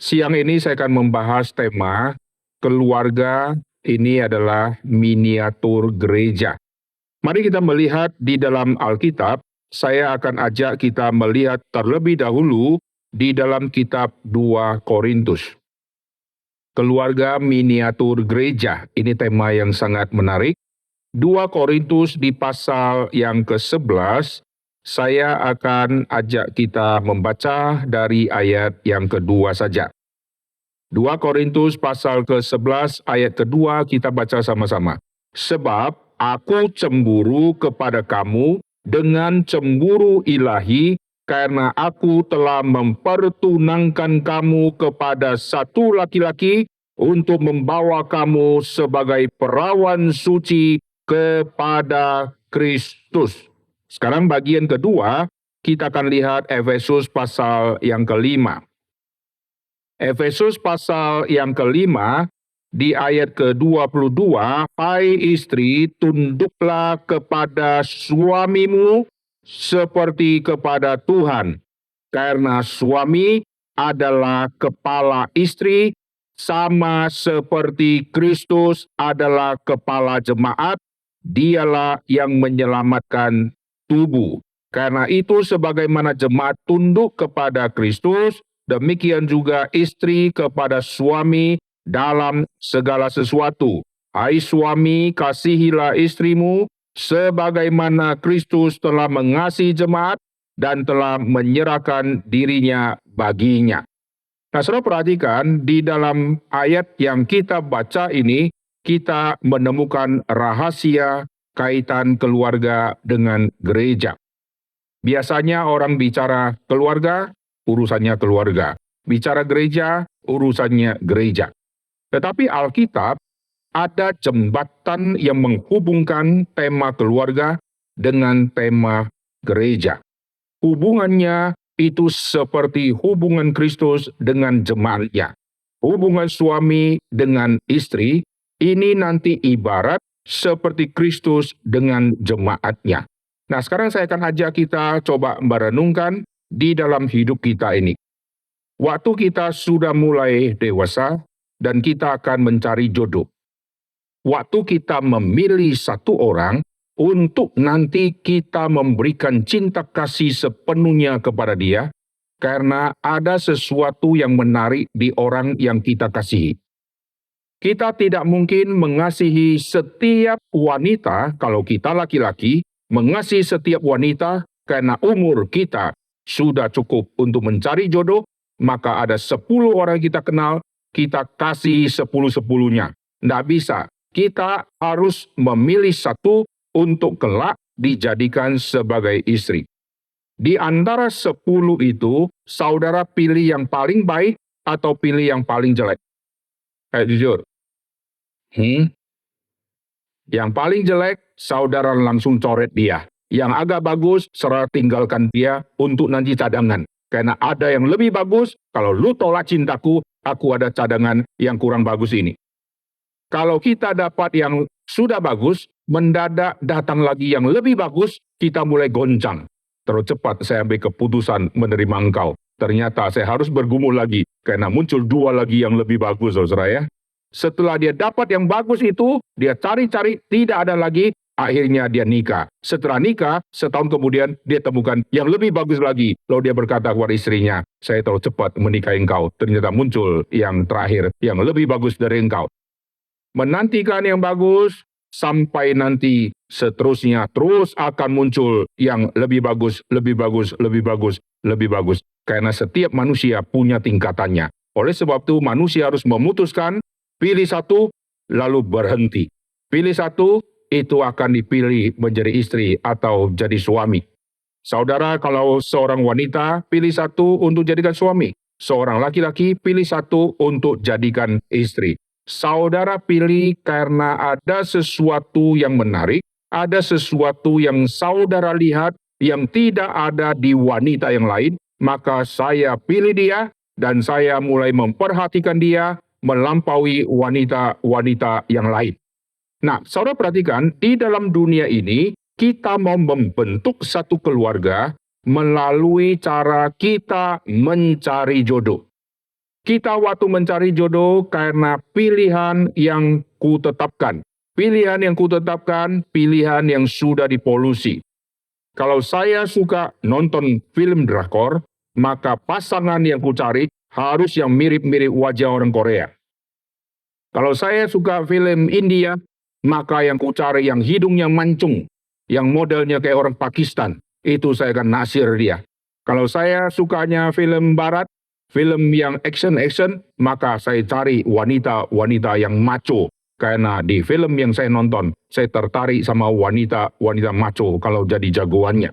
Siang ini saya akan membahas tema keluarga ini adalah miniatur gereja. Mari kita melihat di dalam Alkitab. Saya akan ajak kita melihat terlebih dahulu di dalam kitab 2 Korintus. Keluarga miniatur gereja, ini tema yang sangat menarik. 2 Korintus di pasal yang ke-11, saya akan ajak kita membaca dari ayat yang kedua saja. 2 Korintus pasal ke-11 ayat kedua kita baca sama-sama. Sebab aku cemburu kepada kamu dengan cemburu ilahi, karena aku telah mempertunangkan kamu kepada satu laki-laki untuk membawa kamu sebagai perawan suci kepada Kristus. Sekarang bagian kedua, kita akan lihat Efesus pasal yang kelima. Efesus pasal yang kelima, di ayat ke-22, hai istri, tunduklah kepada suamimu seperti kepada Tuhan, karena suami adalah kepala istri, sama seperti Kristus adalah kepala jemaat, dialah yang menyelamatkan tubuh. Karena itu sebagaimana jemaat tunduk kepada Kristus, demikian juga istri kepada suami dalam segala sesuatu. Hai suami, kasihilah istrimu sebagaimana Kristus telah mengasihi jemaat dan telah menyerahkan dirinya baginya. Nah, saudara perhatikan di dalam ayat yang kita baca ini, kita menemukan rahasia kaitan keluarga dengan gereja. Biasanya orang bicara keluarga, urusannya keluarga. Bicara gereja, urusannya gereja. Tetapi Alkitab ada jembatan yang menghubungkan tema keluarga dengan tema gereja. Hubungannya itu seperti hubungan Kristus dengan jemaatnya. Hubungan suami dengan istri ini nanti ibarat seperti Kristus dengan jemaatnya. Nah, sekarang saya akan ajak kita coba merenungkan di dalam hidup kita ini. Waktu kita sudah mulai dewasa dan kita akan mencari jodoh. Waktu kita memilih satu orang untuk nanti kita memberikan cinta kasih sepenuhnya kepada dia, karena ada sesuatu yang menarik di orang yang kita kasihi. Kita tidak mungkin mengasihi setiap wanita, kalau kita laki-laki, mengasihi setiap wanita karena umur kita sudah cukup untuk mencari jodoh, maka ada 10 orang kita kenal, kita kasih 10-10-nya. Tidak bisa. Kita harus memilih satu untuk kelak dijadikan sebagai istri. Di antara 10 itu, saudara pilih yang paling baik atau pilih yang paling jelek? Jujur. Yang paling jelek, saudara langsung coret dia. Yang agak bagus, saudara tinggalkan dia untuk nanti cadangan. Karena ada yang lebih bagus, kalau lu tolak cintaku, aku ada cadangan yang kurang bagus ini. Kalau kita dapat yang sudah bagus, mendadak datang lagi yang lebih bagus, kita mulai goncang. Terlalu cepat saya ambil keputusan menerima engkau. Ternyata saya harus bergumul lagi, karena muncul 2 lagi yang lebih bagus, saudara ya. Setelah dia dapat yang bagus itu, dia cari-cari, tidak ada lagi, akhirnya dia nikah. Setelah nikah, setahun kemudian dia temukan yang lebih bagus lagi. Lalu dia berkata kepada istrinya, saya terlalu cepat menikahi engkau. Ternyata muncul yang terakhir, yang lebih bagus dari engkau. Menantikan yang bagus, sampai nanti seterusnya terus akan muncul yang lebih bagus, lebih bagus, lebih bagus, lebih bagus. Karena setiap manusia punya tingkatannya. Oleh sebab itu manusia harus memutuskan, pilih satu, lalu berhenti. Pilih satu, itu akan dipilih menjadi istri atau jadi suami. Saudara, kalau seorang wanita pilih satu untuk jadikan suami, seorang laki-laki pilih satu untuk jadikan istri. Saudara pilih karena ada sesuatu yang menarik, ada sesuatu yang saudara lihat yang tidak ada di wanita yang lain, maka saya pilih dia dan saya mulai memperhatikan dia melampaui wanita-wanita yang lain. Nah, saudara perhatikan, di dalam dunia ini, kita mau membentuk satu keluarga melalui cara kita mencari jodoh. Kita waktu mencari jodoh karena pilihan yang kutetapkan. Pilihan yang kutetapkan, pilihan yang sudah dipolusi. Kalau saya suka nonton film drakor, maka pasangan yang kucari harus yang mirip-mirip wajah orang Korea. Kalau saya suka film India, maka yang kucari yang hidungnya mancung, yang modelnya kayak orang Pakistan, itu saya akan naksir dia. Kalau saya sukanya film barat, film yang action-action, maka saya cari wanita-wanita yang macho. Karena di film yang saya nonton, saya tertarik sama wanita-wanita macho kalau jadi jagoannya.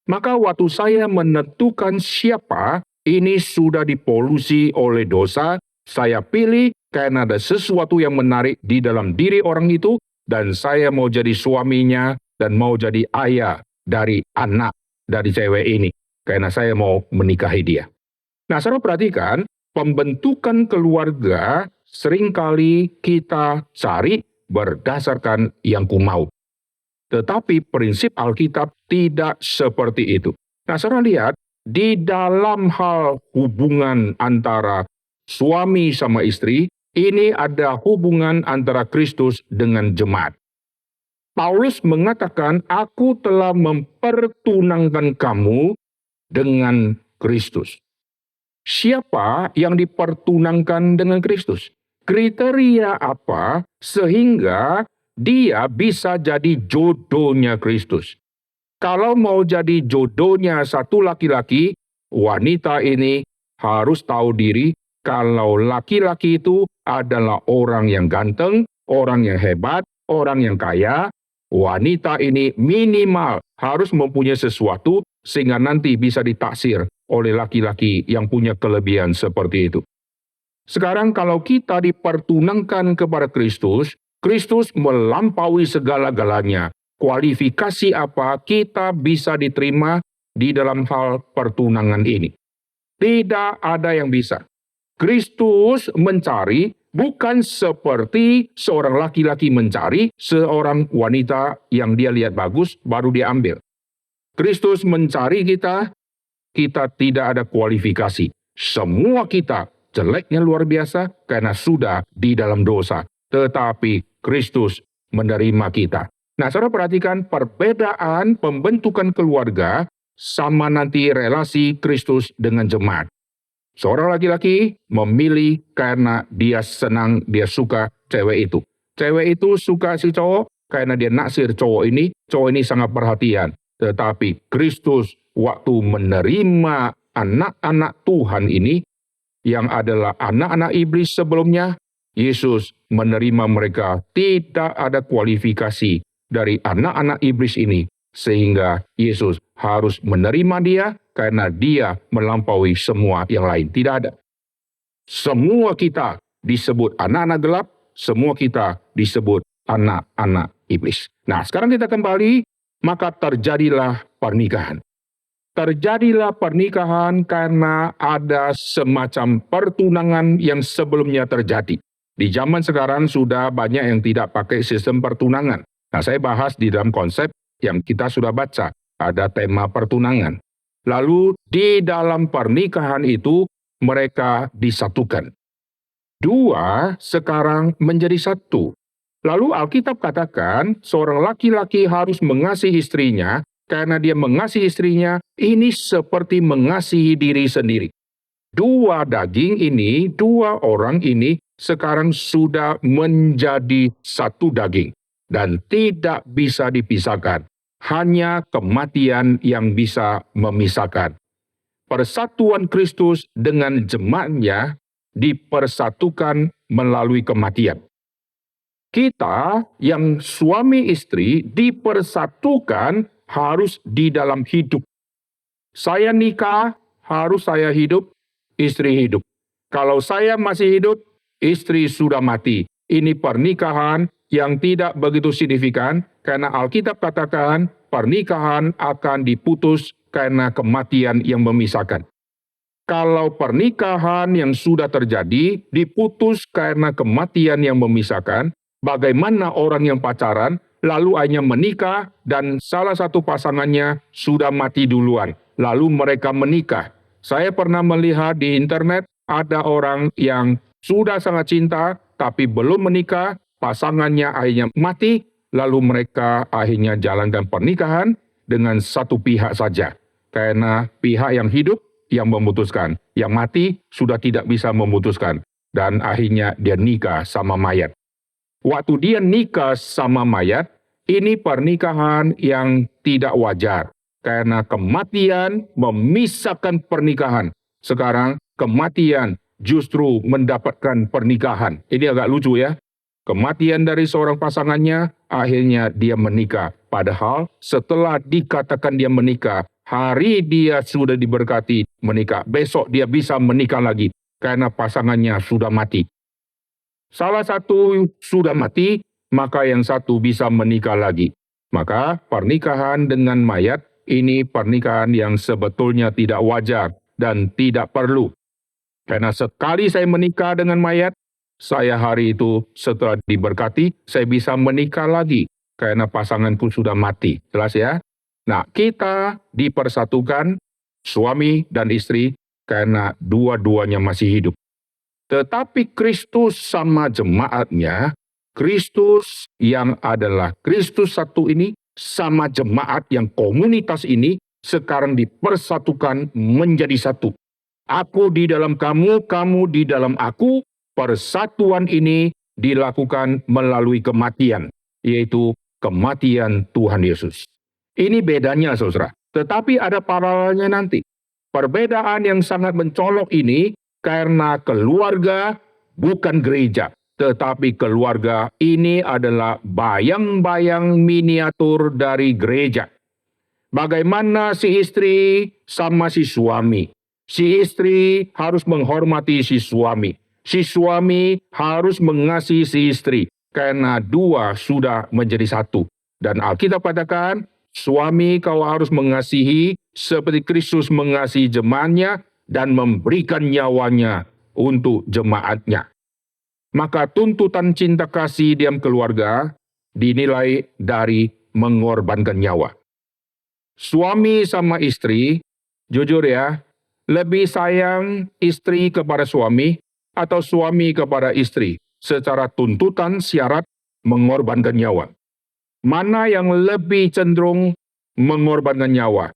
Maka waktu saya menentukan siapa, ini sudah dipolusi oleh dosa, saya pilih karena ada sesuatu yang menarik di dalam diri orang itu, dan saya mau jadi suaminya dan mau jadi ayah dari anak dari cewek ini. Karena saya mau menikahi dia. Nah, saudara perhatikan, pembentukan keluarga seringkali kita cari berdasarkan yang ku mau. Tetapi prinsip Alkitab tidak seperti itu. Nah, saudara lihat, di dalam hal hubungan antara suami sama istri, ini ada hubungan antara Kristus dengan jemaat. Paulus mengatakan, aku telah mempertunangkan kamu dengan Kristus. Siapa yang dipertunangkan dengan Kristus? Kriteria apa sehingga dia bisa jadi jodohnya Kristus? Kalau mau jadi jodohnya satu laki-laki, wanita ini harus tahu diri kalau laki-laki itu adalah orang yang ganteng, orang yang hebat, orang yang kaya. Wanita ini minimal harus mempunyai sesuatu sehingga nanti bisa ditaksir oleh laki-laki yang punya kelebihan seperti itu. Sekarang kalau kita dipertunangkan kepada Kristus, Kristus melampaui segala-galanya. Kualifikasi apa kita bisa diterima di dalam hal pertunangan ini? Tidak ada yang bisa. Kristus mencari bukan seperti seorang laki-laki mencari seorang wanita yang dia lihat bagus baru dia ambil. Kristus mencari kita tidak ada kualifikasi. Semua kita jeleknya luar biasa karena sudah di dalam dosa. Tetapi Kristus menerima kita. Nah, saudara perhatikan perbedaan pembentukan keluarga sama nanti relasi Kristus dengan jemaat. Seorang laki-laki memilih karena dia senang, dia suka cewek itu. Cewek itu suka si cowok karena dia naksir cowok ini sangat perhatian. Tetapi Kristus waktu menerima anak-anak Tuhan ini, yang adalah anak-anak iblis sebelumnya, Yesus menerima mereka. Tidak ada kualifikasi dari anak-anak iblis ini, sehingga Yesus harus menerima dia karena dia melampaui semua yang lain. Tidak ada. Semua kita disebut anak-anak gelap, semua kita disebut anak-anak iblis. Nah, sekarang kita kembali, maka terjadilah pernikahan. Terjadilah pernikahan karena ada semacam pertunangan yang sebelumnya terjadi. Di zaman sekarang sudah banyak yang tidak pakai sistem pertunangan. Nah, saya bahas di dalam konsep yang kita sudah baca, ada tema pertunangan. Lalu di dalam pernikahan itu mereka disatukan. Dua sekarang menjadi satu. Lalu Alkitab katakan seorang laki-laki harus mengasihi istrinya karena dia mengasihi istrinya ini seperti mengasihi diri sendiri. Dua daging ini, dua orang ini sekarang sudah menjadi satu daging dan tidak bisa dipisahkan. Hanya kematian yang bisa memisahkan. Persatuan Kristus dengan jemaatnya dipersatukan melalui kematian. Kita yang suami istri dipersatukan harus di dalam hidup. Saya nikah, harus saya hidup, istri hidup. Kalau saya masih hidup, istri sudah mati. Ini pernikahan yang tidak begitu signifikan karena Alkitab katakan pernikahan akan diputus karena kematian yang memisahkan. Kalau pernikahan yang sudah terjadi diputus karena kematian yang memisahkan, bagaimana orang yang pacaran lalu hanya menikah dan salah satu pasangannya sudah mati duluan, lalu mereka menikah. Saya pernah melihat di internet ada orang yang sudah sangat cinta tapi belum menikah, pasangannya akhirnya mati, lalu mereka akhirnya jalankan pernikahan dengan satu pihak saja. Karena pihak yang hidup yang memutuskan, yang mati sudah tidak bisa memutuskan. Dan akhirnya dia nikah sama mayat. Waktu dia nikah sama mayat, ini pernikahan yang tidak wajar. Karena kematian memisahkan pernikahan. Sekarang kematian justru mendapatkan pernikahan. Ini agak lucu ya. Kematian dari seorang pasangannya, akhirnya dia menikah. Padahal setelah dikatakan dia menikah, hari dia sudah diberkati menikah. Besok dia bisa menikah lagi karena pasangannya sudah mati. Salah satu sudah mati, maka yang satu bisa menikah lagi. Maka pernikahan dengan mayat ini pernikahan yang sebetulnya tidak wajar dan tidak perlu. Karena sekali saya menikah dengan mayat, saya hari itu setelah diberkati, saya bisa menikah lagi. Karena pasanganku sudah mati. Jelas ya? Nah, kita dipersatukan suami dan istri karena dua-duanya masih hidup. Tetapi Kristus sama jemaatnya, Kristus yang adalah Kristus satu ini, sama jemaat yang komunitas ini, sekarang dipersatukan menjadi satu. Aku di dalam kamu, kamu di dalam aku, persatuan ini dilakukan melalui kematian, yaitu kematian Tuhan Yesus. Ini bedanya, saudara. Tetapi ada paralelnya nanti. Perbedaan yang sangat mencolok ini, karena keluarga bukan gereja, tetapi keluarga ini adalah bayang-bayang miniatur dari gereja. Bagaimana si istri sama si suami. Si istri harus menghormati si suami. Si suami harus mengasihi si istri, karena dua sudah menjadi satu. Dan Alkitab katakan, suami kau harus mengasihi seperti Kristus mengasihi jemaatnya, dan memberikan nyawanya untuk jemaatnya. Maka tuntutan cinta kasih dalam keluarga dinilai dari mengorbankan nyawa. Suami sama istri, jujur ya, lebih sayang istri kepada suami atau suami kepada istri secara tuntutan syarat mengorbankan nyawa. Mana yang lebih cenderung mengorbankan nyawa?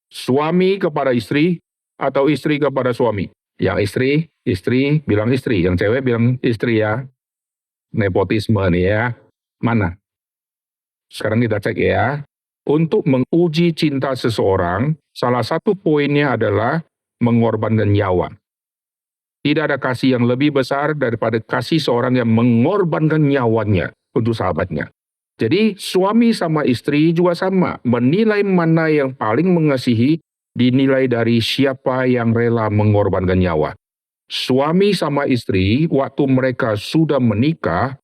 Suami kepada istri atau istri kepada suami? Yang istri bilang istri, yang cewek bilang istri ya. Nepotisme nih ya. Mana? Sekarang kita cek ya. Untuk menguji cinta seseorang, salah satu poinnya adalah mengorbankan nyawa. Tidak ada kasih yang lebih besar daripada kasih seorang yang mengorbankan nyawanya untuk sahabatnya. Jadi suami sama istri juga sama, menilai mana yang paling mengasihi dinilai dari siapa yang rela mengorbankan nyawa. Suami sama istri, waktu mereka sudah menikah,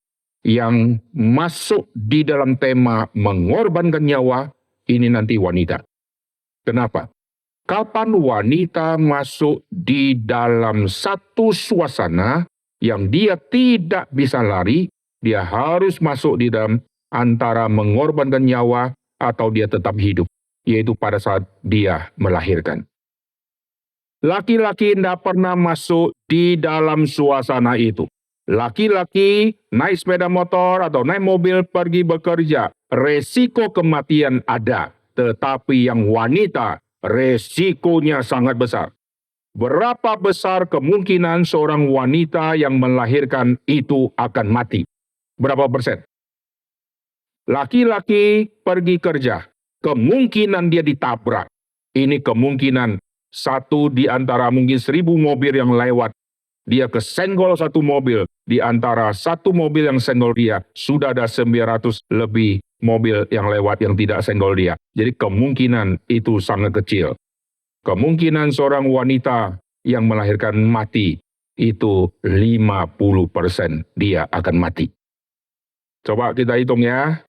yang masuk di dalam tema mengorbankan nyawa, ini nanti wanita. Kenapa? Kapan wanita masuk di dalam satu suasana yang dia tidak bisa lari, dia harus masuk di dalam antara mengorbankan nyawa atau dia tetap hidup, yaitu pada saat dia melahirkan. Laki-laki tidak pernah masuk di dalam suasana itu. Laki-laki naik sepeda motor atau naik mobil pergi bekerja, resiko kematian ada. Tetapi yang wanita, resikonya sangat besar. Berapa besar kemungkinan seorang wanita yang melahirkan itu akan mati? Berapa persen? Laki-laki pergi kerja, kemungkinan dia ditabrak. Ini kemungkinan satu di antara mungkin 1.000 mobil yang lewat. Dia kesenggol satu mobil, di antara satu mobil yang senggol dia, sudah ada 900 lebih mobil yang lewat yang tidak senggol dia. Jadi kemungkinan itu sangat kecil. Kemungkinan seorang wanita yang melahirkan mati, itu 50% dia akan mati. Coba kita hitung ya.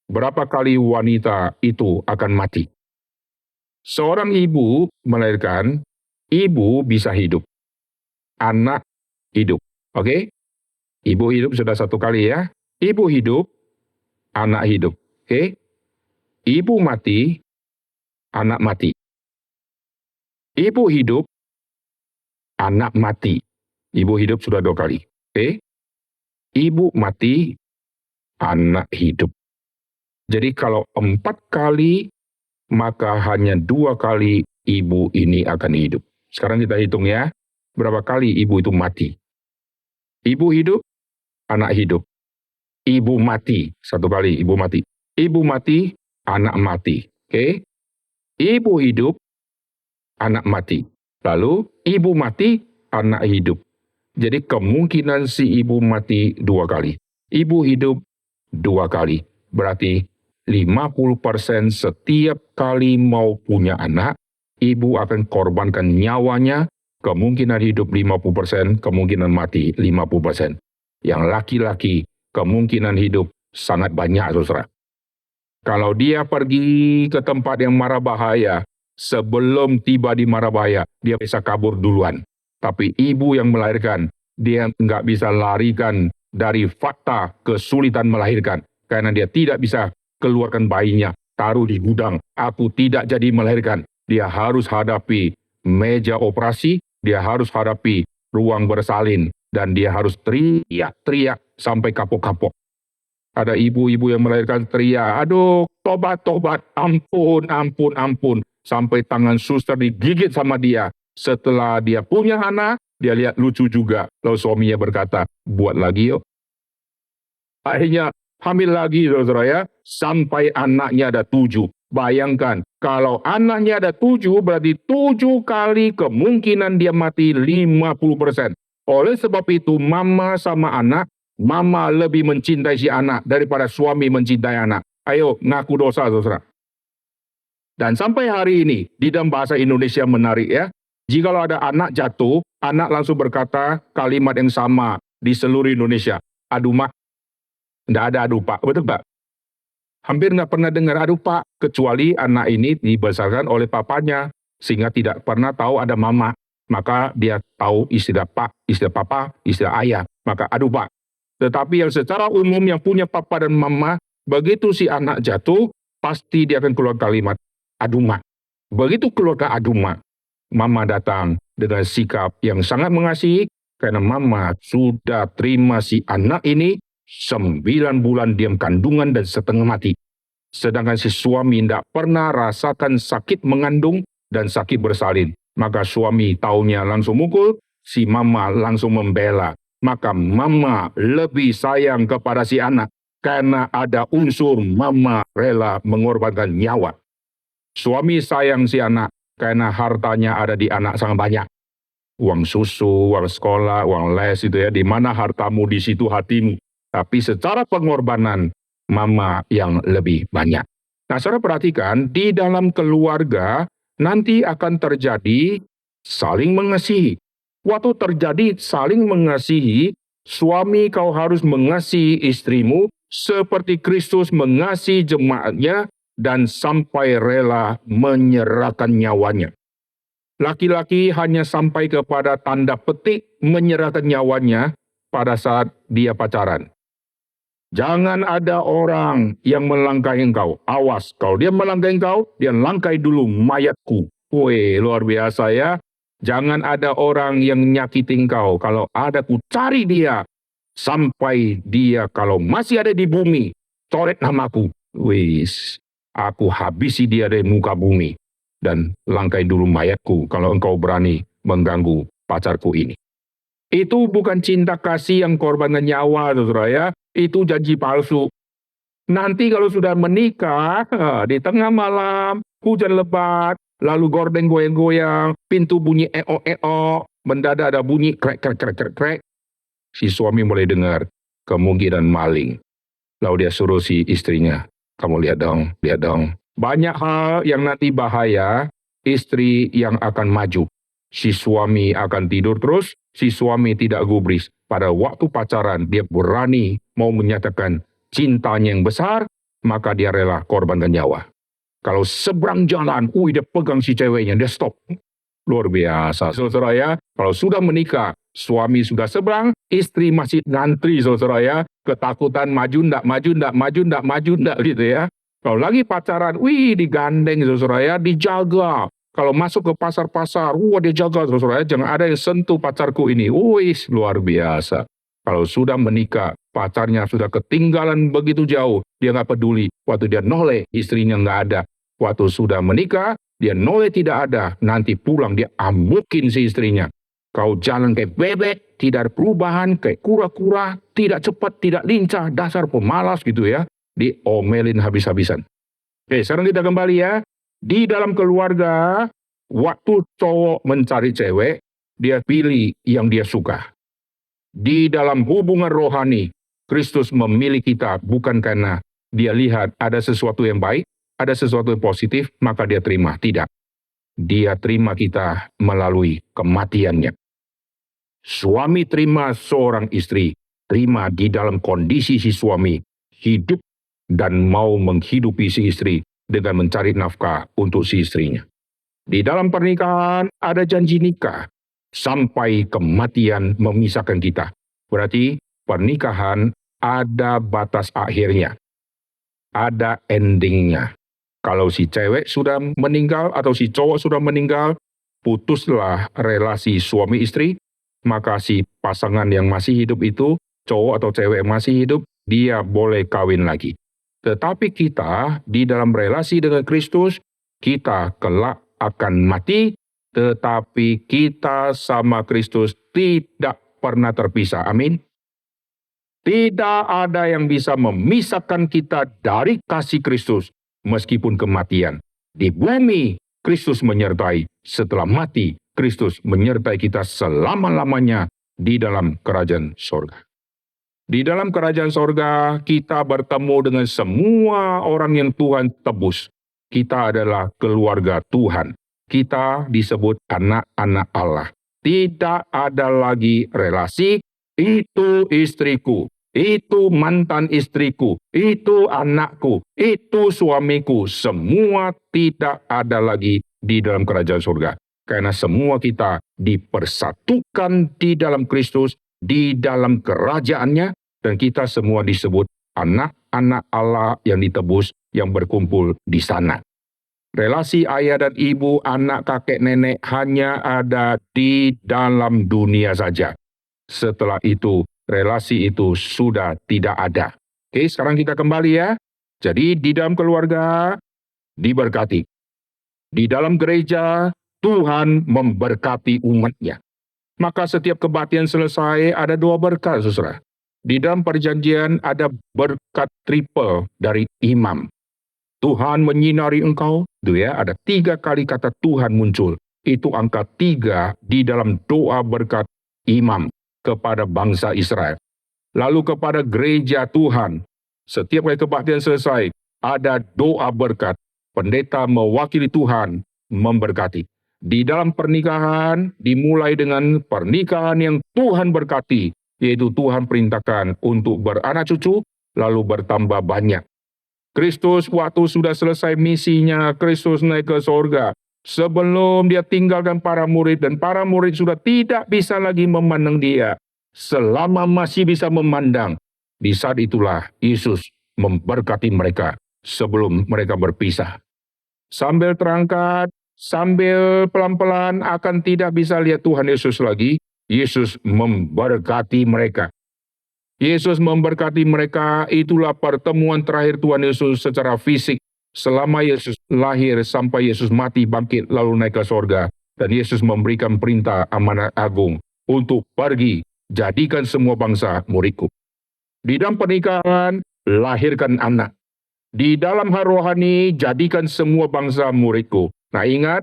Berapa kali wanita itu akan mati? Seorang ibu melahirkan, ibu bisa hidup. Anak hidup. Oke? Ibu hidup sudah satu kali ya. Ibu hidup, anak hidup. Oke? Ibu mati, anak mati. Ibu hidup, anak mati. Ibu hidup sudah 2 kali. Oke? Ibu mati, anak hidup. Jadi kalau 4 kali, maka hanya 2 kali ibu ini akan hidup. Sekarang kita hitung ya, berapa kali ibu itu mati. Ibu hidup, anak hidup. Ibu mati, 1 kali ibu mati. Ibu mati, anak mati. Oke? Ibu hidup, anak mati. Lalu ibu mati, anak hidup. Jadi kemungkinan si ibu mati 2 kali. Ibu hidup 2 kali. Berarti 50% setiap kali mau punya anak, ibu akan korbankan nyawanya, kemungkinan hidup 50%, kemungkinan mati 50%. Yang laki-laki, kemungkinan hidup sangat banyak, saudara. Kalau dia pergi ke tempat yang mara bahaya, sebelum tiba di mara bahaya, dia bisa kabur duluan. Tapi ibu yang melahirkan, dia nggak bisa larikan dari fakta kesulitan melahirkan. Karena dia tidak bisa keluarkan bayinya, taruh di gudang. Aku tidak jadi melahirkan. Dia harus hadapi meja operasi, dia harus hadapi ruang bersalin, dan dia harus teriak-teriak sampai kapok-kapok. Ada ibu-ibu yang melahirkan teriak, aduh, tobat, tobat, ampun, ampun, ampun. Sampai tangan suster digigit sama dia. Setelah dia punya anak, dia lihat lucu juga. Lalu suaminya berkata, buat lagi yuk. Akhirnya hamil lagi, saudara ya, sampai anaknya ada 7. Bayangkan, kalau anaknya ada 7, berarti 7 kali kemungkinan dia mati 50%. Oleh sebab itu, mama sama anak, mama lebih mencintai si anak daripada suami mencintai anak. Ayo, ngaku dosa, saudara. Dan sampai hari ini, di dalam bahasa Indonesia menarik ya, jikalau ada anak jatuh, anak langsung berkata kalimat yang sama di seluruh Indonesia. Aduh mak, tidak ada aduh pak, betul pak? Hampir nggak pernah dengar aduh pak, kecuali anak ini dibesarkan oleh papanya, sehingga tidak pernah tahu ada mama. Maka dia tahu istilah pak, istilah papa, istilah ayah, maka aduh pak. Tetapi yang secara umum yang punya papa dan mama, begitu si anak jatuh, pasti dia akan keluar kalimat, aduh mak. Begitu keluar ke aduh mak, mama datang dengan sikap yang sangat mengasihi, karena mama sudah terima si anak ini 9 bulan diam kandungan dan setengah mati. Sedangkan si suami tidak pernah rasakan sakit mengandung dan sakit bersalin. Maka suami taunya langsung mukul, si mama langsung membela. Maka mama lebih sayang kepada si anak, karena ada unsur mama rela mengorbankan nyawa. Suami sayang si anak, karena hartanya ada di anak sangat banyak. Uang susu, uang sekolah, uang les itu ya, di mana hartamu di situ hatimu. Tapi secara pengorbanan, mama yang lebih banyak. Nah, saudara perhatikan, di dalam keluarga nanti akan terjadi saling mengasihi. Waktu terjadi saling mengasihi, suami kau harus mengasihi istrimu seperti Kristus mengasihi jemaatnya dan sampai rela menyerahkan nyawanya. Laki-laki hanya sampai kepada tanda petik menyerahkan nyawanya pada saat dia pacaran. Jangan ada orang yang melangkahi engkau. Awas, kalau dia melangkahi engkau, dia langkahi dulu mayatku. Wih, luar biasa ya. Jangan ada orang yang nyakiti engkau. Kalau ada, ku cari dia. Sampai dia kalau masih ada di bumi, coret namaku. Wis, aku habisi dia dari muka bumi. Dan langkahi dulu mayatku kalau engkau berani mengganggu pacarku ini. Itu bukan cinta kasih yang korbankan nyawa, saudara ya. Itu janji palsu. Nanti kalau sudah menikah, di tengah malam, hujan lebat, lalu gorden goyang-goyang, pintu bunyi eo-eo, mendadak ada bunyi krek-krek-krek-krek. Si suami mulai dengar kemungkinan maling. Lalu dia suruh si istrinya, kamu lihat dong, lihat dong. Banyak hal yang nanti bahaya, istri yang akan maju. Si suami akan tidur terus, si suami tidak gubris. Pada waktu pacaran, dia berani mau menyatakan cintanya yang besar, maka dia rela korbankan nyawa. Kalau seberang jalan, dia pegang si ceweknya, dia stop. Luar biasa, saudara ya. Kalau sudah menikah, suami sudah seberang, istri masih ngantri, saudara ya. Ketakutan maju ndak, maju ndak, maju ndak, maju ndak gitu ya. Kalau lagi pacaran, digandeng, saudara ya, dijaga. Kalau masuk ke pasar-pasar, wah dia jaga saudara, jangan ada yang sentuh pacarku ini. Wih, luar biasa. Kalau sudah menikah, pacarnya sudah ketinggalan begitu jauh, dia nggak peduli. Waktu dia noleh, istrinya nggak ada. Waktu sudah menikah, dia noleh tidak ada. Nanti pulang dia amukin si istrinya. Kau jalan kayak bebek, tidak ada perubahan, kayak kura-kura, tidak cepat, tidak lincah, dasar pemalas gitu ya. Diomelin habis-habisan. Oke, sekarang kita kembali ya. Di dalam keluarga, waktu cowok mencari cewek, dia pilih yang dia suka. Di dalam hubungan rohani, Kristus memilih kita bukan karena dia lihat ada sesuatu yang baik, ada sesuatu yang positif, maka dia terima. Tidak. Dia terima kita melalui kematiannya. Suami terima seorang istri, terima di dalam kondisi si suami hidup dan mau menghidupi si istri dengan mencari nafkah untuk si istrinya. Di dalam pernikahan ada janji nikah sampai kematian memisahkan kita. Berarti pernikahan ada batas akhirnya, ada endingnya. Kalau si cewek sudah meninggal atau si cowok sudah meninggal, putuslah relasi suami istri, maka si pasangan yang masih hidup itu, cowok atau cewek yang masih hidup, dia boleh kawin lagi. Tetapi kita di dalam relasi dengan Kristus, kita kelak akan mati, tetapi kita sama Kristus tidak pernah terpisah. Amin. Tidak ada yang bisa memisahkan kita dari kasih Kristus, meskipun kematian. Di bumi, Kristus menyertai. Setelah mati, Kristus menyertai kita selama-lamanya di dalam kerajaan sorga. Di dalam kerajaan sorga, kita bertemu dengan semua orang yang Tuhan tebus. Kita adalah keluarga Tuhan. Kita disebut anak-anak Allah. Tidak ada lagi relasi, itu istriku, itu mantan istriku, itu anakku, itu suamiku. Semua tidak ada lagi di dalam kerajaan surga. Karena semua kita dipersatukan di dalam Kristus, di dalam kerajaannya, dan kita semua disebut anak-anak Allah yang ditebus, yang berkumpul di sana. Relasi ayah dan ibu, anak, kakek, nenek hanya ada di dalam dunia saja. Setelah itu, relasi itu sudah tidak ada. Oke, sekarang kita kembali ya. Jadi di dalam keluarga diberkati. Di dalam gereja, Tuhan memberkati umatnya. Maka setiap kebaktian selesai ada 2 berkat, saudara. Di dalam perjanjian ada berkat triple dari imam. Tuhan menyinari engkau, itu ya, ada 3 kali kata Tuhan muncul. Itu angka 3 di dalam doa berkat imam kepada bangsa Israel. Lalu kepada gereja Tuhan, setiap kali kebaktian selesai, ada doa berkat. Pendeta mewakili Tuhan memberkati. Di dalam pernikahan, dimulai dengan pernikahan yang Tuhan berkati, yaitu Tuhan perintahkan untuk beranak cucu, lalu bertambah banyak. Kristus waktu sudah selesai misinya, Kristus naik ke sorga. Sebelum dia tinggalkan para murid, dan para murid sudah tidak bisa lagi memandang dia. Selama masih bisa memandang, di saat itulah Yesus memberkati mereka sebelum mereka berpisah. Sambil terangkat, sambil pelan-pelan akan tidak bisa lihat Tuhan Yesus lagi, Yesus memberkati mereka. Yesus memberkati mereka, itulah pertemuan terakhir Tuhan Yesus secara fisik. Selama Yesus lahir sampai Yesus mati, bangkit, lalu naik ke sorga. Dan Yesus memberikan perintah amanat agung untuk pergi, jadikan semua bangsa muridku. Di dalam pernikahan, lahirkan anak. Di dalam hal rohani, jadikan semua bangsa muridku. Nah ingat,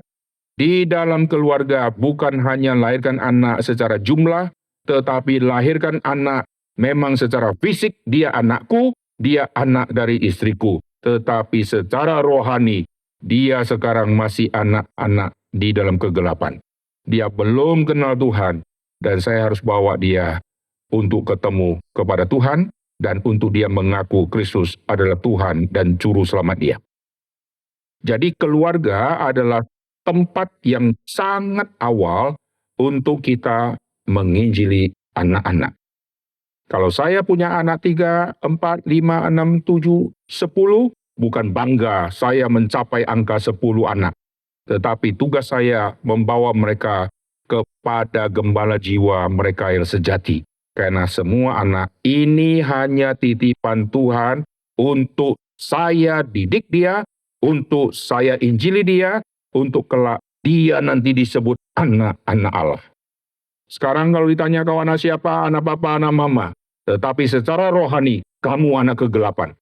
di dalam keluarga bukan hanya lahirkan anak secara jumlah, tetapi lahirkan anak memang secara fisik, dia anakku, dia anak dari istriku. Tetapi secara rohani, dia sekarang masih anak-anak di dalam kegelapan. Dia belum kenal Tuhan, dan saya harus bawa dia untuk ketemu kepada Tuhan, dan untuk dia mengaku Kristus adalah Tuhan dan Juru Selamat dia. Jadi keluarga adalah tempat yang sangat awal untuk kita menginjili anak-anak. Kalau saya punya anak 3, 4, 5, 6, 7, 10, bukan bangga saya mencapai angka 10 anak. tetapi tugas saya membawa mereka kepada gembala jiwa mereka yang sejati. Karena semua anak ini hanya titipan Tuhan untuk saya didik dia, untuk saya injili dia, untuk kelak dia nanti disebut anak-anak Allah. Sekarang kalau ditanya kau anak siapa, anak papa, anak mama. Tetapi secara rohani, kamu anak kegelapan.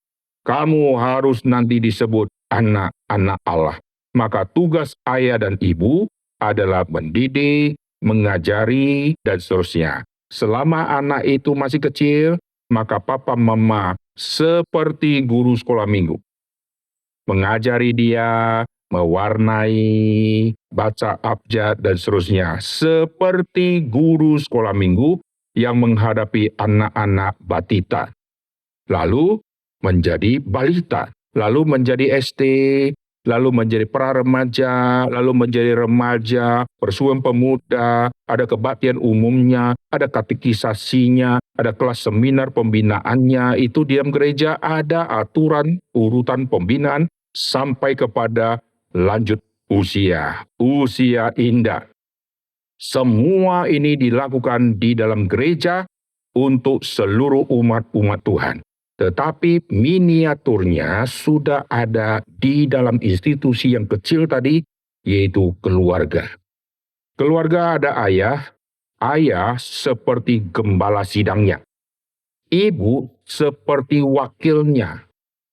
Kamu harus nanti disebut anak-anak Allah. Maka tugas ayah dan ibu adalah mendidik, mengajari, dan seterusnya. Selama anak itu masih kecil, maka papa mama seperti guru sekolah minggu. Mengajari dia, mewarnai, baca abjad, dan seterusnya. Seperti guru sekolah minggu yang menghadapi anak-anak batita. Lalu menjadi balita, lalu menjadi SD, lalu menjadi pra-remaja, lalu menjadi remaja, persuan pemuda, ada kebaktian umumnya, ada katekisasinya, ada kelas seminar pembinaannya, itu diam gereja, ada aturan urutan pembinaan sampai kepada lanjut usia indah. Semua ini dilakukan di dalam gereja untuk seluruh umat-umat Tuhan. Tetapi miniaturnya sudah ada di dalam institusi yang kecil tadi, yaitu keluarga. Keluarga ada ayah seperti gembala sidangnya. Ibu seperti wakilnya.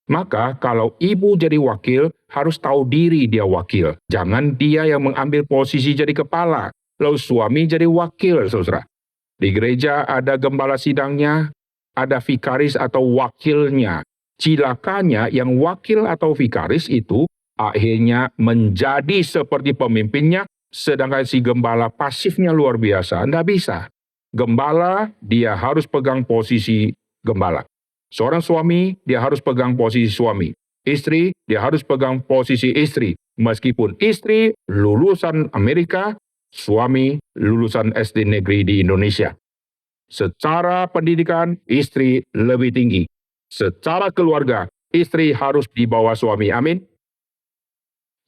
Maka kalau ibu jadi wakil, harus tahu diri dia wakil. Jangan dia yang mengambil posisi jadi kepala. Lalu suami jadi wakil, saudara. Di gereja ada gembala sidangnya, ada vikaris atau wakilnya. Cilakanya yang wakil atau vikaris itu akhirnya menjadi seperti pemimpinnya, sedangkan si gembala pasifnya luar biasa. Tidak bisa. Gembala, dia harus pegang posisi gembala. Seorang suami, dia harus pegang posisi suami. Istri, dia harus pegang posisi istri. Meskipun istri lulusan Amerika, suami lulusan SD negeri di Indonesia. Secara pendidikan, istri lebih tinggi. Secara keluarga, istri harus di bawah suami. Amin.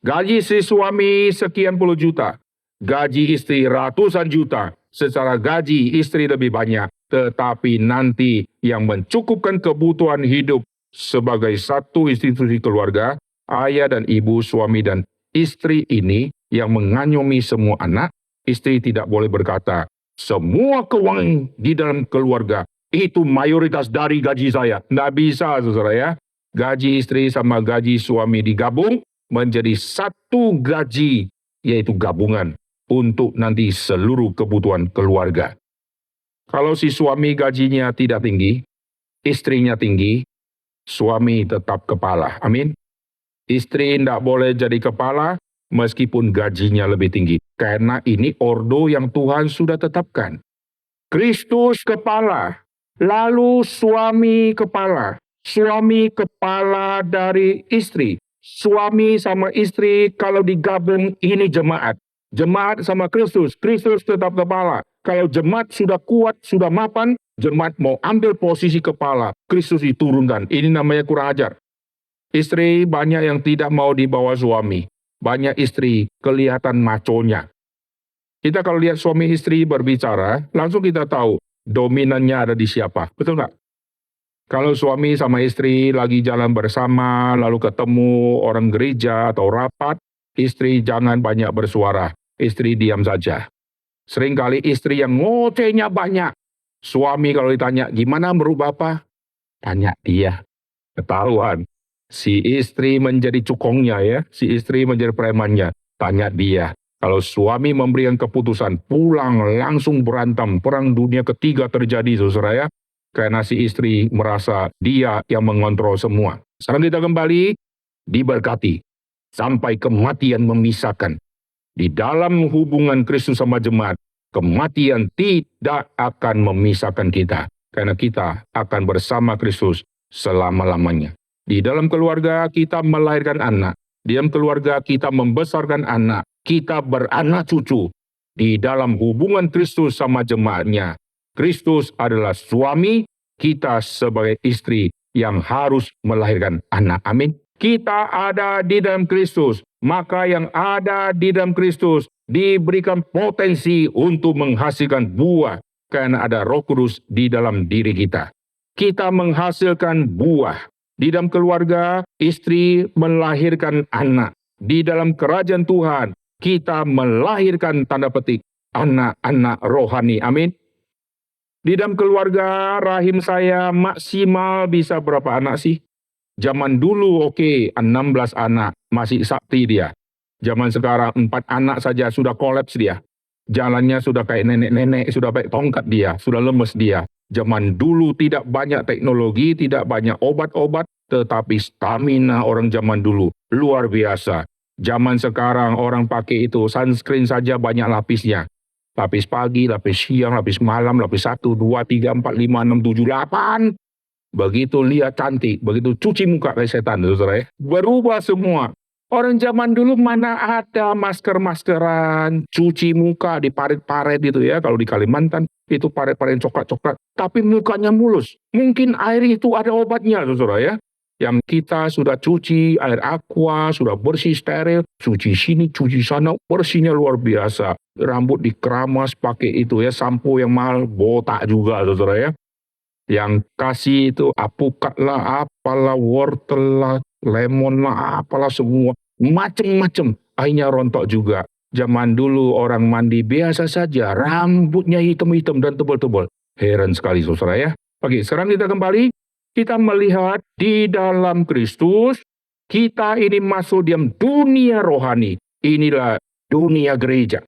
Gaji si suami sekian puluh juta. Gaji istri ratusan juta. Secara gaji istri lebih banyak. Tetapi nanti yang mencukupkan kebutuhan hidup sebagai satu institusi keluarga, ayah dan ibu, suami dan istri ini yang mengayomi semua anak, istri tidak boleh berkata, semua keuangan di dalam keluarga itu mayoritas dari gaji saya. Tidak bisa, saudara ya. Gaji istri sama gaji suami digabung menjadi satu gaji, yaitu gabungan untuk nanti seluruh kebutuhan keluarga. Kalau si suami gajinya tidak tinggi, istrinya tinggi, suami tetap kepala. Amin. Istri tidak boleh jadi kepala, meskipun gajinya lebih tinggi. Karena ini ordo yang Tuhan sudah tetapkan. Kristus kepala, lalu suami kepala. Suami kepala dari istri. Suami sama istri kalau digabung ini jemaat. Jemaat sama Kristus, Kristus tetap kepala. Kalau jemaat sudah kuat, sudah mapan, jemaat mau ambil posisi kepala, Kristus diturunkan. Ini namanya kurang ajar. Istri banyak yang tidak mau dibawa suami. Banyak istri kelihatan maconya. Kita kalau lihat suami istri berbicara, langsung kita tahu dominannya ada di siapa. Betul nggak? Kalau suami sama istri lagi jalan bersama, lalu ketemu orang gereja atau rapat, istri jangan banyak bersuara. Istri diam saja. Seringkali istri yang ngocehnya banyak. Suami kalau ditanya, gimana menurut Bapak? Tanya dia. Ketahuan. Si istri menjadi cukongnya ya, si istri menjadi premannya. Tanya dia. Kalau suami memberikan keputusan, pulang langsung berantem. Perang dunia ketiga terjadi, saudara ya. Karena si istri merasa dia yang mengontrol semua. Sekarang kita kembali, diberkati. Sampai kematian memisahkan. Di dalam hubungan Kristus sama jemaat, kematian tidak akan memisahkan kita. Karena kita akan bersama Kristus selama-lamanya. Di dalam keluarga kita melahirkan anak. Di dalam keluarga kita membesarkan anak. Kita beranak cucu. Di dalam hubungan Kristus sama jemaatnya. Kristus adalah suami, kita sebagai istri yang harus melahirkan anak. Amin. Kita ada di dalam Kristus. maka yang ada di dalam Kristus diberikan potensi untuk menghasilkan buah karena ada Roh Kudus di dalam diri kita. Kita menghasilkan buah. Di dalam keluarga, istri melahirkan anak. Di dalam kerajaan Tuhan, kita melahirkan tanda petik anak-anak rohani. Amin. Di dalam keluarga, rahim saya maksimal bisa berapa anak sih? Zaman dulu 16 anak, masih sakti dia. Zaman sekarang 4 anak saja sudah kolaps dia. Jalannya sudah kayak nenek-nenek, sudah kayak tongkat dia, sudah lemes dia. Zaman dulu tidak banyak teknologi, tidak banyak obat-obat, tetapi stamina orang zaman dulu luar biasa. Zaman sekarang orang pakai itu sunscreen saja banyak lapisnya. Lapis pagi, lapis siang, lapis malam, lapis 1, 2, 3, 4, 5, 6, 7, 8. Begitu lihat cantik, begitu cuci muka kayak setan, saudara ya. Berubah semua. Orang zaman dulu mana ada masker-maskeran, cuci muka di paret-paret gitu ya. Kalau di Kalimantan itu paret-paret coklat-coklat, tapi mukanya mulus. Mungkin air itu ada obatnya, saudara ya. Yang kita sudah cuci air aqua, sudah bersih steril, cuci sini, cuci sana, bersihnya luar biasa. Rambut dikeramas pakai itu ya, sampo yang mahal, botak juga, saudara ya. Yang kasih itu apukat lah, apalah, wortel lah, lemon lah, apalah semua. Macem-macem, akhirnya rontok juga. Zaman dulu orang mandi biasa saja, rambutnya hitam-hitam dan tebal-tebal. Heran sekali saudara ya. Oke, sekarang kita kembali. Kita melihat di dalam Kristus, kita ini masuk dalam dunia rohani. Inilah dunia gereja.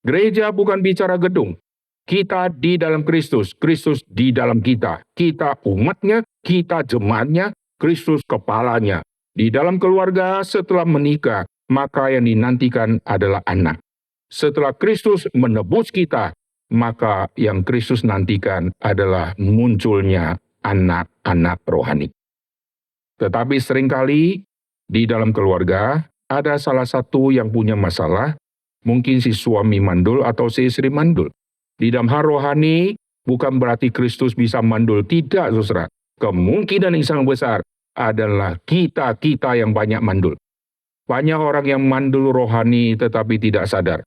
Gereja bukan bicara gedung. Kita di dalam Kristus, Kristus di dalam kita. Kita umatnya, kita jemaatnya, Kristus kepalanya. Di dalam keluarga setelah menikah, maka yang dinantikan adalah anak. Setelah Kristus menebus kita, maka yang Kristus nantikan adalah munculnya anak-anak rohani. Tetapi seringkali di dalam keluarga ada salah satu yang punya masalah, mungkin si suami mandul atau si istri mandul. Di dalam hal rohani, bukan berarti Kristus bisa mandul. Tidak, saudara. Kemungkinan yang sangat besar adalah kita yang banyak mandul. Banyak orang yang mandul rohani tetapi tidak sadar.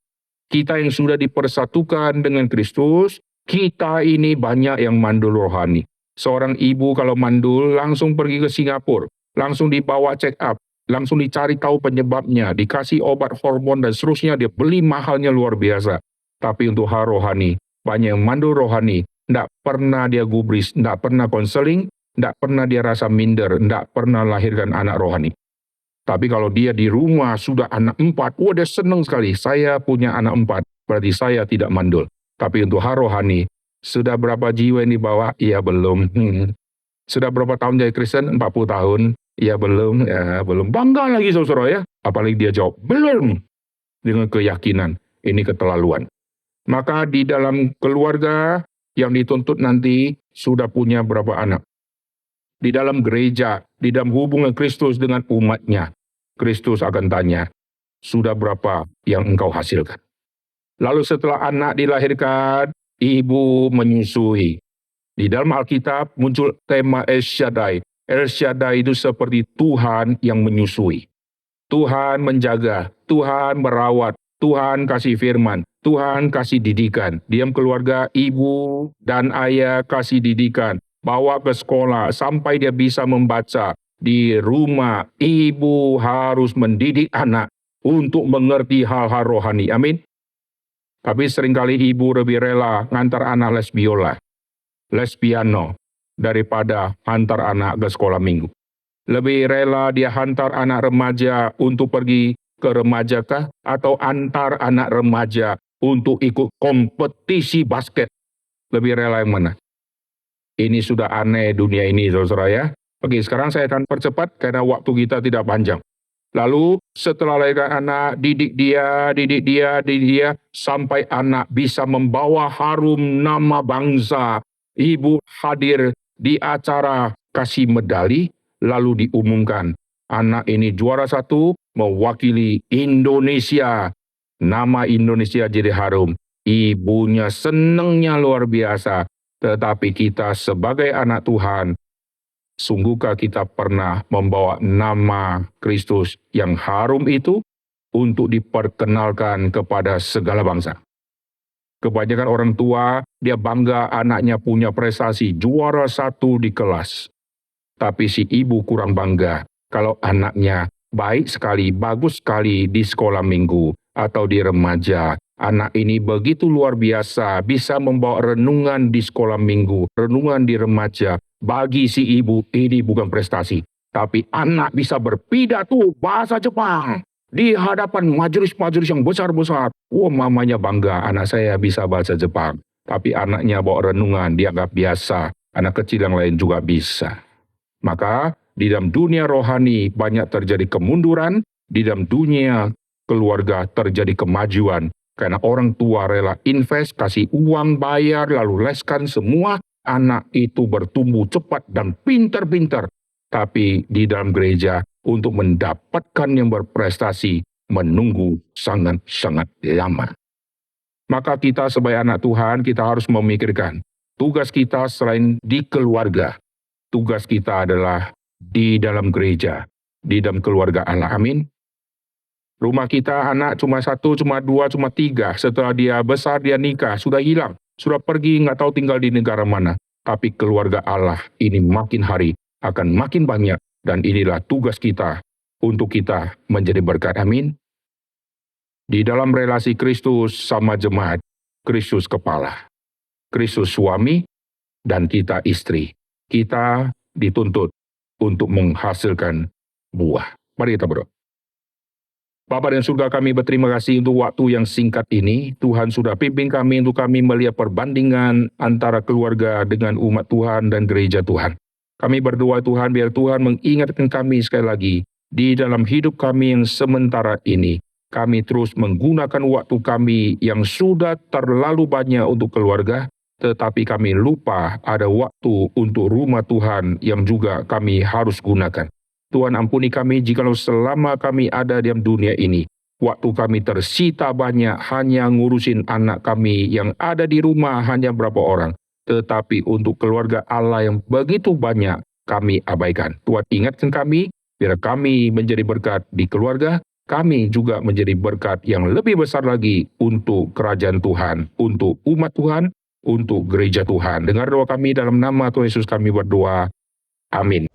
Kita yang sudah dipersatukan dengan Kristus, kita ini banyak yang mandul rohani. Seorang ibu kalau mandul langsung pergi ke Singapura, langsung dibawa check up, langsung dicari tahu penyebabnya, dikasih obat hormon dan seterusnya, dia beli mahalnya luar biasa. Tapi untuk hal rohani, banyak yang mandul rohani, tidak pernah dia gubris, tidak pernah konseling, tidak pernah dia rasa minder, tidak pernah lahirkan anak rohani. Tapi kalau dia di rumah sudah anak 4, dia senang sekali, saya punya anak 4, berarti saya tidak mandul. Tapi untuk hal rohani, sudah berapa jiwa yang dibawa? Ya belum. Sudah berapa tahun jadi Kristen? 40 tahun. Ya belum. Bangga lagi saudara ya. Apalagi dia jawab, belum. Dengan keyakinan, ini keterlaluan. Maka di dalam keluarga yang dituntut nanti sudah punya berapa anak. Di dalam gereja, di dalam hubungan Kristus dengan umatnya, Kristus akan tanya, sudah berapa yang engkau hasilkan? Lalu setelah anak dilahirkan, ibu menyusui. Di dalam Alkitab muncul tema El Shaddai. El Shaddai itu seperti Tuhan yang menyusui. Tuhan menjaga, Tuhan merawat, Tuhan kasih firman, Tuhan kasih didikan. Diam keluarga, ibu dan ayah kasih didikan. Bawa ke sekolah sampai dia bisa membaca. Di rumah, ibu harus mendidik anak untuk mengerti hal-hal rohani. Amin. Tapi seringkali ibu lebih rela ngantar anak les biola, les piano, daripada hantar anak ke sekolah minggu. Lebih rela dia hantar anak remaja untuk pergi ke remajakah atau antar anak remaja untuk ikut kompetisi basket. Lebih rela yang mana? Ini sudah aneh dunia ini, saudara ya. Oke, sekarang saya akan percepat karena waktu kita tidak panjang. Lalu setelah lahirkan anak, didik dia, sampai anak bisa membawa harum nama bangsa. Ibu hadir di acara kasih medali, lalu diumumkan, anak ini juara 1 mewakili Indonesia. Nama Indonesia jadi harum. Ibunya senangnya luar biasa. Tetapi kita sebagai anak Tuhan, sungguhkah kita pernah membawa nama Kristus yang harum itu untuk diperkenalkan kepada segala bangsa. Kebanyakan orang tua, dia bangga anaknya punya prestasi juara 1 di kelas. Tapi si ibu kurang bangga kalau anaknya baik sekali, bagus sekali di sekolah minggu atau di remaja. Anak ini begitu luar biasa, bisa membawa renungan di sekolah minggu, renungan di remaja. Bagi si ibu, ini bukan prestasi. Tapi anak bisa berpidato bahasa Jepang di hadapan majelis-majelis yang besar-besar. Mamanya bangga, anak saya bisa bahasa Jepang. Tapi anaknya bawa renungan, dianggap biasa. Anak kecil yang lain juga bisa. Maka di dalam dunia rohani banyak terjadi kemunduran, di dalam dunia keluarga terjadi kemajuan. Karena orang tua rela invest, kasih uang, bayar, lalu leskan semua, anak itu bertumbuh cepat dan pintar-pintar. Tapi di dalam gereja, untuk mendapatkan yang berprestasi, menunggu sangat-sangat lama. Maka kita sebagai anak Tuhan, kita harus memikirkan, tugas kita selain di keluarga, tugas kita adalah di dalam gereja, di dalam keluarga Allah. Amin. Rumah kita anak cuma 1, cuma 2, cuma 3. Setelah dia besar, dia nikah, sudah hilang. Sudah pergi, nggak tahu tinggal di negara mana. Tapi keluarga Allah ini makin hari akan makin banyak. Dan inilah tugas kita untuk kita menjadi berkat. Amin. Di dalam relasi Kristus sama jemaat, Kristus kepala. Kristus suami dan kita istri. Kita dituntut untuk menghasilkan buah. Mari kita berdoa. Bapa dan surga, kami berterima kasih untuk waktu yang singkat ini. Tuhan sudah pimpin kami untuk kami melihat perbandingan antara keluarga dengan umat Tuhan dan gereja Tuhan. Kami berdoa Tuhan, biar Tuhan mengingatkan kami sekali lagi, di dalam hidup kami yang sementara ini, kami terus menggunakan waktu kami yang sudah terlalu banyak untuk keluarga, tetapi kami lupa ada waktu untuk rumah Tuhan yang juga kami harus gunakan. Tuhan ampuni kami jikalau selama kami ada di dalam dunia ini, waktu kami tersita banyak hanya ngurusin anak kami yang ada di rumah hanya berapa orang. Tetapi untuk keluarga Allah yang begitu banyak kami abaikan. Tuhan ingatkan kami, biar kami menjadi berkat di keluarga, kami juga menjadi berkat yang lebih besar lagi untuk kerajaan Tuhan, untuk umat Tuhan, untuk gereja Tuhan. Dengar doa kami dalam nama Tuhan Yesus kami berdoa. Amin.